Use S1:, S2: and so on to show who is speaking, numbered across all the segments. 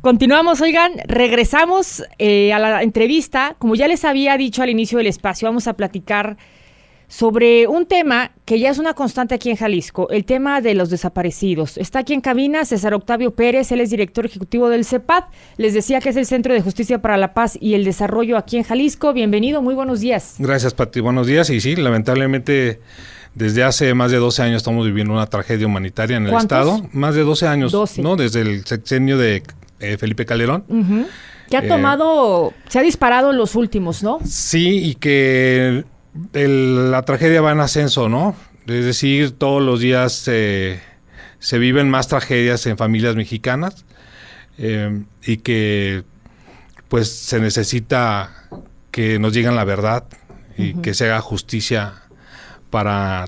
S1: Continuamos, oigan, regresamos a la entrevista. Como ya les había dicho al inicio del espacio, vamos a platicar sobre un tema que ya es una constante aquí en Jalisco, el tema de los desaparecidos. Está aquí en cabina César Octavio Pérez, él es director ejecutivo del CEPAD. Les decía que es el Centro de Justicia para la Paz y el Desarrollo aquí en Jalisco. Bienvenido, muy buenos días.
S2: Gracias, Pati, buenos días. Y sí, lamentablemente, desde hace más de 12 años estamos viviendo una tragedia humanitaria en el Estado. Más de 12 años, 12. ¿No? Desde el sexenio de Felipe Calderón.
S1: Uh-huh. Que ha tomado, se ha disparado en los últimos, ¿no?
S2: Sí, y que la tragedia va en ascenso, ¿no? Es decir, todos los días se viven más tragedias en familias mexicanas y que pues se necesita que nos digan la verdad y que se haga justicia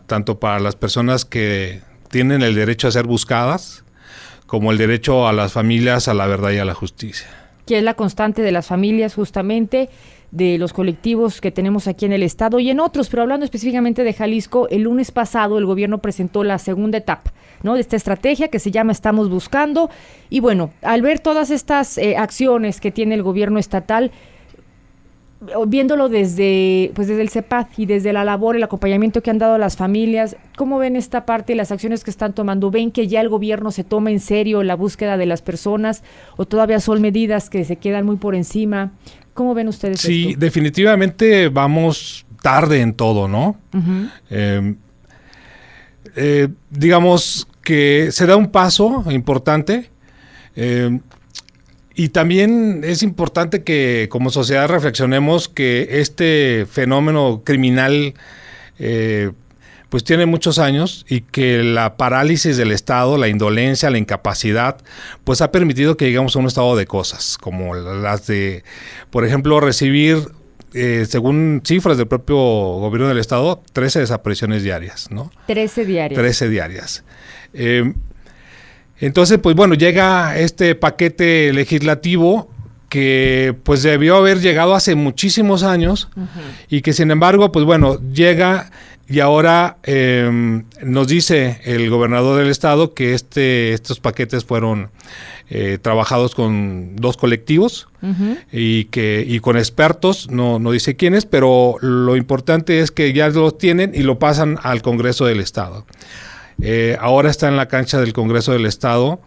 S2: tanto para las personas que tienen el derecho a ser buscadas, como el derecho a las familias a la verdad y a la justicia.
S1: Que es la constante de las familias, justamente, de los colectivos que tenemos aquí en el Estado y en otros, pero hablando específicamente de Jalisco, el lunes pasado el gobierno presentó la segunda etapa, ¿no?, de esta estrategia que se llama Estamos Buscando. Y bueno, al ver todas estas acciones que tiene el gobierno estatal, viéndolo desde el CEPAD y desde la labor, el acompañamiento que han dado a las familias, ¿cómo ven esta parte y las acciones que están tomando? ¿Ven que ya el gobierno se toma en serio la búsqueda de las personas o todavía son medidas que se quedan muy por encima? ¿Cómo ven ustedes esto?
S2: Sí, definitivamente vamos tarde en todo, ¿no? Uh-huh. Digamos que se da un paso importante, y también es importante que como sociedad reflexionemos que este fenómeno criminal pues tiene muchos años y que la parálisis del Estado, la indolencia, la incapacidad, pues ha permitido que lleguemos a un estado de cosas, como las de, por ejemplo, recibir, según cifras del propio gobierno del Estado, 13 desapariciones diarias, ¿no?
S1: 13 diarias.
S2: 13 diarias. Entonces, pues bueno, llega este paquete legislativo que pues debió haber llegado hace muchísimos años. Uh-huh. Y que sin embargo, pues bueno, llega y ahora nos dice el gobernador del estado que estos paquetes fueron trabajados con 2 colectivos. Uh-huh. y con expertos, no dice quiénes, pero lo importante es que ya los tienen y lo pasan al Congreso del Estado. Ahora está en la cancha del Congreso del Estado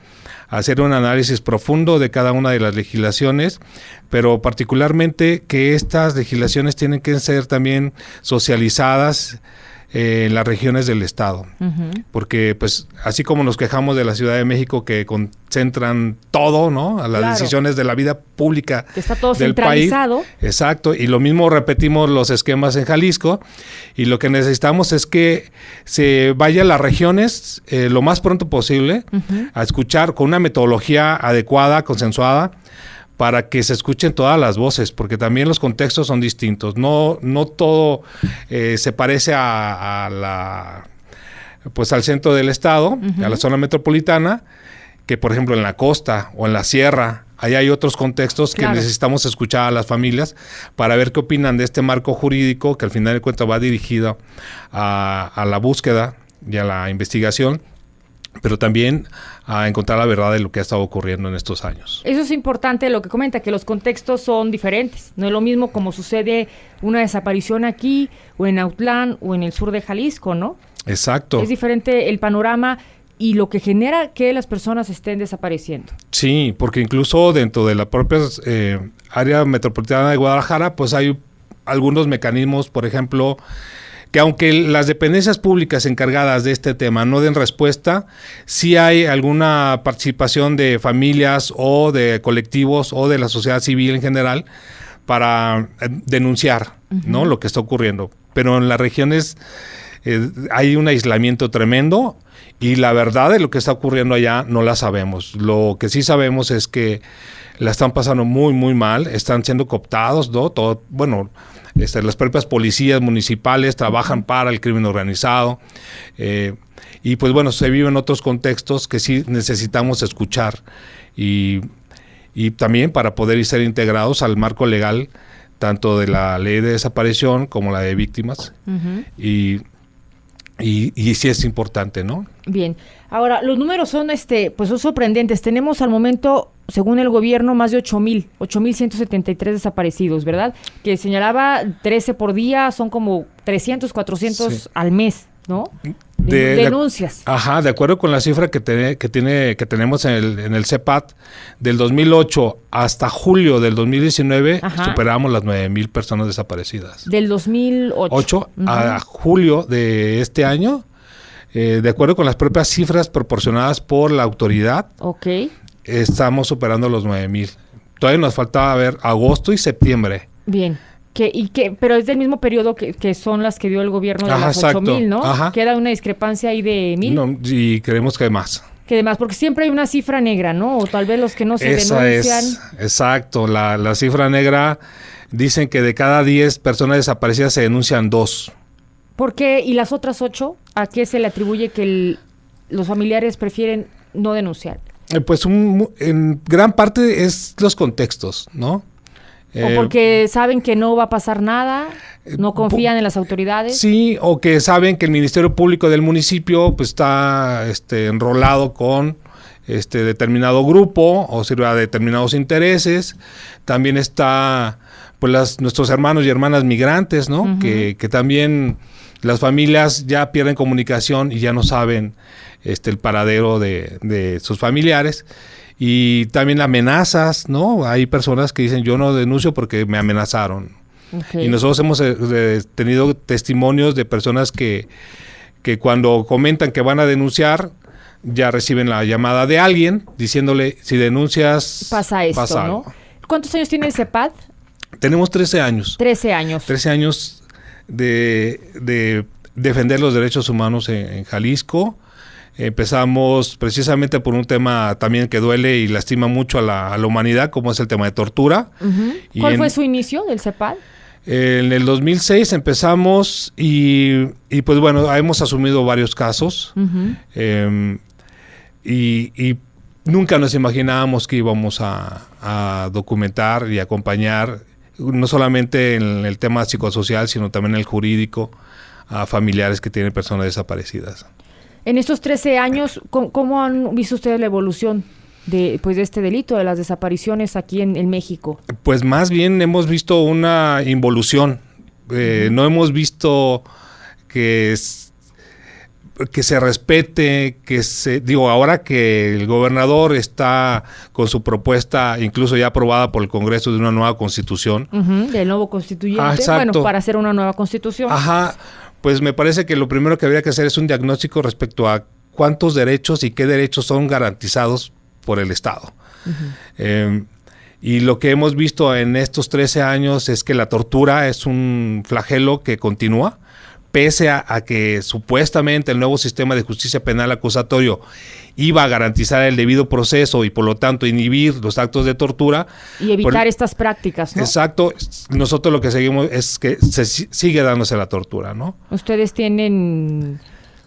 S2: hacer un análisis profundo de cada una de las legislaciones, pero particularmente que estas legislaciones tienen que ser también socializadas en las regiones del Estado. Uh-huh. Porque pues así como nos quejamos de la Ciudad de México que concentran todo, ¿no?, a las decisiones de la vida pública
S1: que está todo
S2: del
S1: centralizado.
S2: País. Exacto, y lo mismo repetimos los esquemas en Jalisco, y lo que necesitamos es que se vaya a las regiones lo más pronto posible. Uh-huh. A escuchar con una metodología adecuada, consensuada, para que se escuchen todas las voces, porque también los contextos son distintos. No todo se parece al centro del estado, uh-huh, a la zona metropolitana, que por ejemplo en la costa o en la sierra, ahí hay otros contextos que necesitamos escuchar a las familias para ver qué opinan de este marco jurídico que al final de cuentas va dirigido a la búsqueda y a la investigación, pero también a encontrar la verdad de lo que ha estado ocurriendo en estos años.
S1: Eso es importante lo que comenta, que los contextos son diferentes. No es lo mismo como sucede una desaparición aquí, o en Autlán, o en el sur de Jalisco, ¿no?
S2: Exacto.
S1: Es diferente el panorama y lo que genera que las personas estén desapareciendo.
S2: Sí, porque incluso dentro de la propia área metropolitana de Guadalajara, pues hay algunos mecanismos, por ejemplo, que aunque las dependencias públicas encargadas de este tema no den respuesta, sí hay alguna participación de familias o de colectivos o de la sociedad civil en general para denunciar, uh-huh, ¿no?, lo que está ocurriendo. Pero en las regiones hay un aislamiento tremendo y la verdad de lo que está ocurriendo allá no la sabemos. Lo que sí sabemos es que la están pasando muy, muy mal, están siendo cooptados, ¿no? Todo, bueno, las propias policías municipales trabajan para el crimen organizado, y pues bueno, se viven otros contextos que sí necesitamos escuchar y también para poder ser integrados al marco legal, tanto de la ley de desaparición como la de víctimas. Uh-huh. Y sí es importante, ¿no?
S1: Bien. Ahora, los números son, pues son sorprendentes. Tenemos al momento según el gobierno, más de 8,173 desaparecidos, ¿verdad? Que señalaba 13 por día, son como 300, 400 al mes, ¿no? Denuncias.
S2: De acuerdo con la cifra que tenemos en el CEPAT, del 2008 hasta julio del 2019, superamos las 9,000 personas desaparecidas.
S1: Del 2008
S2: a julio de este año, de acuerdo con las propias cifras proporcionadas por la autoridad, estamos superando los 9,000. Todavía nos faltaba ver agosto y septiembre.
S1: Bien. Pero es del mismo periodo que son las que dio el gobierno de las 8,000, ¿no? Queda una discrepancia ahí de 1,000.
S2: No, y creemos que más.
S1: Que más, porque siempre hay una cifra negra, ¿no? O tal vez los que no se denuncian.
S2: Exacto, la cifra negra, dicen que de cada 10 personas desaparecidas se denuncian 2.
S1: ¿Por qué? ¿Y las otras 8? ¿A qué se le atribuye que los familiares prefieren no denunciar?
S2: Pues en gran parte es los contextos, ¿no?
S1: O porque saben que no va a pasar nada, no confían en las autoridades.
S2: Sí, o que saben que el Ministerio Público del municipio pues está enrolado con determinado grupo o sirve a determinados intereses. También está pues nuestros hermanos y hermanas migrantes, ¿no? Que también las familias ya pierden comunicación y ya no saben el paradero de sus familiares. Y también amenazas, ¿no? Hay personas que dicen, yo no denuncio porque me amenazaron. Y nosotros hemos tenido testimonios de personas que cuando comentan que van a denunciar, ya reciben la llamada de alguien diciéndole, si denuncias,
S1: pasa esto,
S2: pasa
S1: ¿no? ¿Cuántos años tiene el CEPAT?
S2: Tenemos 13 años.
S1: 13 años.
S2: 13 años de defender los derechos humanos en Jalisco. Empezamos precisamente por un tema también que duele y lastima mucho a la humanidad, como es el tema de tortura.
S1: ¿Cuál fue su inicio del CEPAT?
S2: En el 2006 empezamos y pues bueno, hemos asumido varios casos y nunca nos imaginábamos que íbamos a documentar y acompañar, no solamente en el tema psicosocial, sino también en el jurídico, a familiares que tienen personas desaparecidas.
S1: En estos 13 años, ¿cómo han visto ustedes la evolución de este delito, de las desapariciones aquí en México?
S2: Pues más bien hemos visto una involución. No hemos visto que se respete, ahora que el gobernador está con su propuesta, incluso ya aprobada por el Congreso, de una nueva constitución.
S1: Del nuevo constituyente, para hacer una nueva constitución.
S2: Pues me parece que lo primero que habría que hacer es un diagnóstico respecto a cuántos derechos y qué derechos son garantizados por el Estado. Y lo que hemos visto en estos 13 años es que la tortura es un flagelo que continúa, pese a que supuestamente el nuevo sistema de justicia penal acusatorio iba a garantizar el debido proceso y por lo tanto inhibir los actos de tortura.
S1: Y evitar estas prácticas, ¿no?
S2: Exacto. Nosotros lo que seguimos es que se sigue dándose la tortura, ¿no?
S1: Ustedes tienen...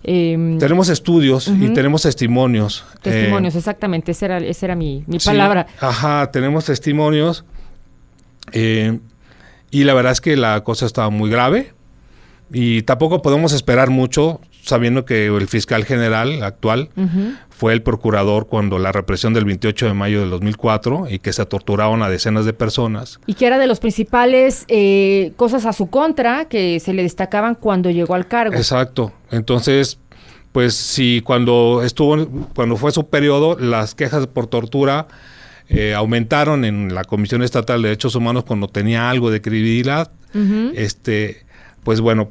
S2: tenemos estudios y tenemos testimonios.
S1: Testimonios, exactamente. Esa era mi palabra.
S2: Tenemos testimonios y la verdad es que la cosa estaba muy grave y tampoco podemos esperar mucho sabiendo que el fiscal general actual fue el procurador cuando la represión del 28 de mayo del 2004 y que se torturaron a decenas de personas.
S1: Y que era de los principales cosas a su contra que se le destacaban cuando llegó al cargo.
S2: Exacto. Entonces, pues sí, cuando fue su periodo, las quejas por tortura aumentaron en la Comisión Estatal de Derechos Humanos cuando tenía algo de credibilidad. Pues bueno,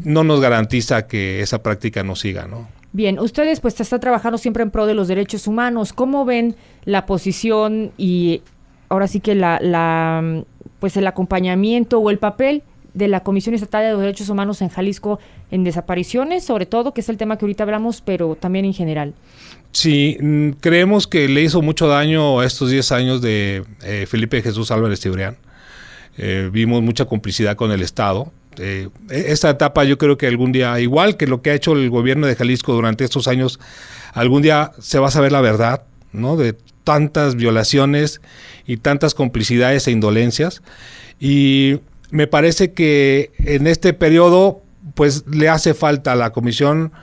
S2: no nos garantiza que esa práctica no siga, ¿no?
S1: Bien, ustedes pues están trabajando siempre en pro de los derechos humanos. ¿Cómo ven la posición y ahora sí que el acompañamiento o el papel de la Comisión Estatal de los Derechos Humanos en Jalisco en desapariciones, sobre todo, que es el tema que ahorita hablamos, pero también en general?
S2: Sí, creemos que le hizo mucho daño a estos 10 años de Felipe Jesús Álvarez Cibrián. Vimos mucha complicidad con el Estado. Esta etapa yo creo que algún día, igual que lo que ha hecho el gobierno de Jalisco durante estos años, algún día se va a saber la verdad, ¿no? De tantas violaciones y tantas complicidades e indolencias. Y me parece que en este periodo, pues le hace falta a la Comisión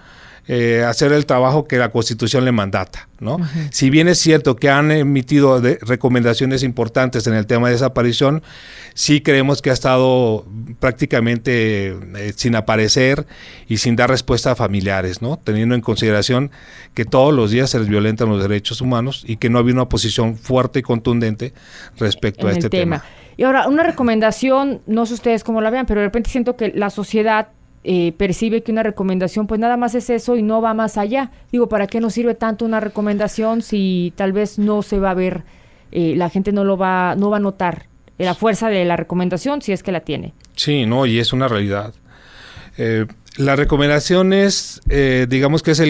S2: hacer el trabajo que la Constitución le mandata, ¿no?
S1: Uh-huh.
S2: Si bien es cierto que han emitido recomendaciones importantes en el tema de desaparición, sí creemos que ha estado prácticamente sin aparecer y sin dar respuesta a familiares, ¿no? Teniendo en consideración que todos los días se les violentan los derechos humanos y que no había una posición fuerte y contundente respecto a este tema.
S1: Y ahora, una recomendación, no sé ustedes cómo la vean, pero de repente siento que la sociedad percibe que una recomendación pues nada más es eso y no va más allá. Digo, ¿para qué nos sirve tanto una recomendación si tal vez no se va a ver, la gente no va a notar la fuerza de la recomendación si es que la tiene?
S2: Sí, no, y es una realidad. La recomendación es, digamos que es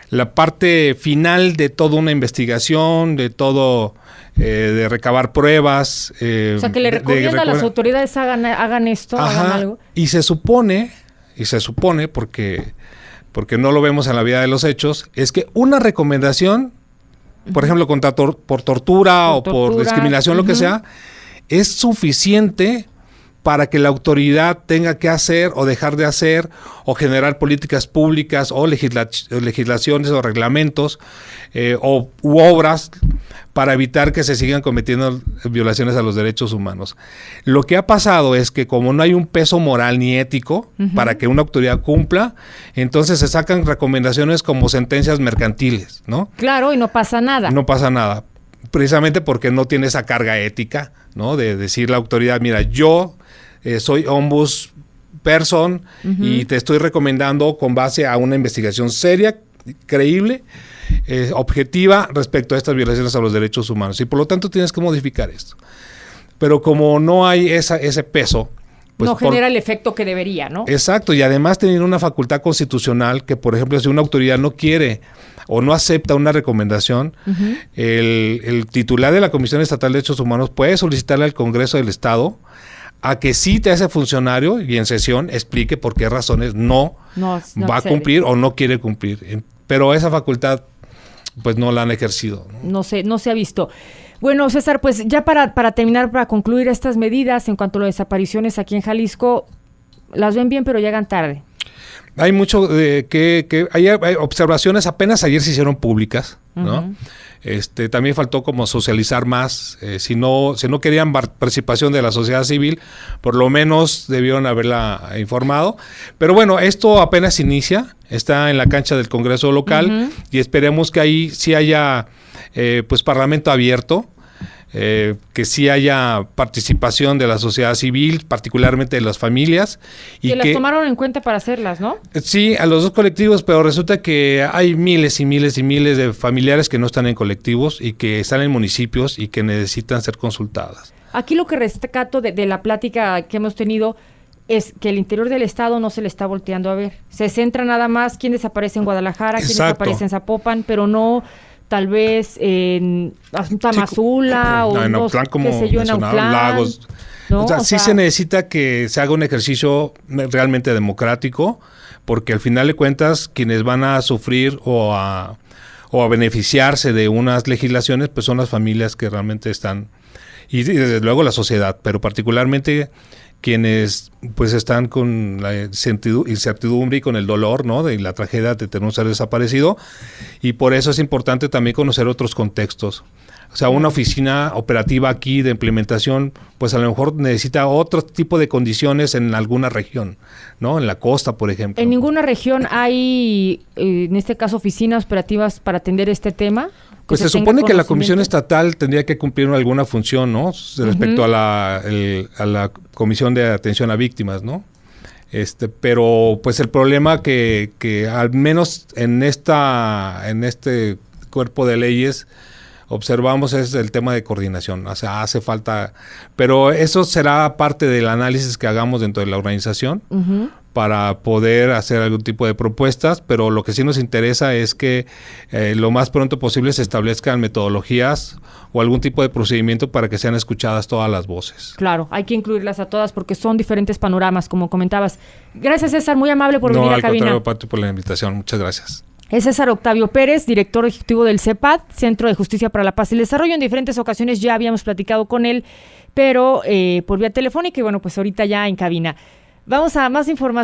S2: la parte final de toda una investigación, de todo, de recabar pruebas.
S1: O sea, que le recomienda a las autoridades hagan esto,
S2: ajá,
S1: hagan algo.
S2: Y se supone, porque no lo vemos en la vida de los hechos, es que una recomendación, por ejemplo, por tortura o por discriminación, lo que sea, es suficiente para que la autoridad tenga que hacer o dejar de hacer o generar políticas públicas o legislaciones o reglamentos u obras para evitar que se sigan cometiendo violaciones a los derechos humanos. Lo que ha pasado es que como no hay un peso moral ni ético para que una autoridad cumpla, entonces se sacan recomendaciones como sentencias mercantiles, ¿no?
S1: Claro, y no pasa nada.
S2: No pasa nada, precisamente porque no tiene esa carga ética, ¿no? De decir la autoridad, mira, yo soy ombudsperson y te estoy recomendando con base a una investigación seria, creíble, objetiva respecto a estas violaciones a los derechos humanos. Y por lo tanto tienes que modificar esto. Pero como no hay ese peso, pues
S1: no genera el efecto que debería, ¿no?
S2: Exacto, y además teniendo una facultad constitucional que, por ejemplo, si una autoridad no quiere o no acepta una recomendación, el titular de la Comisión Estatal de Derechos Humanos puede solicitarle al Congreso del Estado a que cite a ese funcionario y en sesión explique por qué razones no va a cumplir o no quiere cumplir. Pero esa facultad pues no la han ejercido. No
S1: se ha visto. Bueno, César, pues ya para terminar, para concluir estas medidas en cuanto a las desapariciones aquí en Jalisco, las ven bien pero llegan tarde.
S2: Hay mucho hay observaciones, apenas ayer se hicieron públicas, ¿no? También faltó como socializar más, si no querían participación de la sociedad civil, por lo menos debieron haberla informado. Pero bueno, esto apenas inicia, está en la cancha del Congreso local y esperemos que ahí sí haya pues parlamento abierto, que sí haya participación de la sociedad civil, particularmente de las familias. Y
S1: que las tomaron en cuenta para hacerlas, ¿no?
S2: Sí, a los dos colectivos, pero resulta que hay miles y miles y miles de familiares que no están en colectivos y que están en municipios y que necesitan ser consultadas.
S1: Aquí lo que rescato de la plática que hemos tenido es que el interior del estado no se le está volteando a ver. Se centra nada más quién desaparece en Guadalajara, quién desaparece en Zapopan, pero no tal vez en Tamazula o
S2: en Autlán, como
S1: en Autlán,
S2: Lagos.
S1: ¿no?
S2: Sí se necesita que se haga un ejercicio realmente democrático, porque al final de cuentas quienes van a sufrir o a beneficiarse de unas legislaciones pues son las familias que realmente están, y desde luego la sociedad, pero particularmente quienes pues están con la incertidumbre y con el dolor, ¿no?, de la tragedia de tener un ser desaparecido, y por eso es importante también conocer otros contextos. O sea, una oficina operativa aquí de implementación, pues a lo mejor necesita otro tipo de condiciones en alguna región, ¿no? En la costa, por ejemplo.
S1: ¿En ninguna región hay, en este caso, oficinas operativas para atender este tema?
S2: Pues se supone que la Comisión Estatal tendría que cumplir alguna función, ¿no?, respecto a la Comisión de Atención a Víctimas, ¿no? Pero pues el problema que al menos en este cuerpo de leyes observamos es el tema de coordinación. O sea, hace falta, pero eso será parte del análisis que hagamos dentro de la organización para poder hacer algún tipo de propuestas, pero lo que sí nos interesa es que lo más pronto posible se establezcan metodologías o algún tipo de procedimiento para que sean escuchadas todas las voces.
S1: Claro, hay que incluirlas a todas porque son diferentes panoramas, como comentabas. Gracias, César, muy amable por venir a cabina. No, al
S2: contrario, Pati, por la invitación. Muchas gracias.
S1: Es César Octavio Pérez, director ejecutivo del CEPAD, Centro de Justicia para la Paz y el Desarrollo. En diferentes ocasiones ya habíamos platicado con él, pero por vía telefónica y bueno, pues ahorita ya en cabina. Vamos a más información.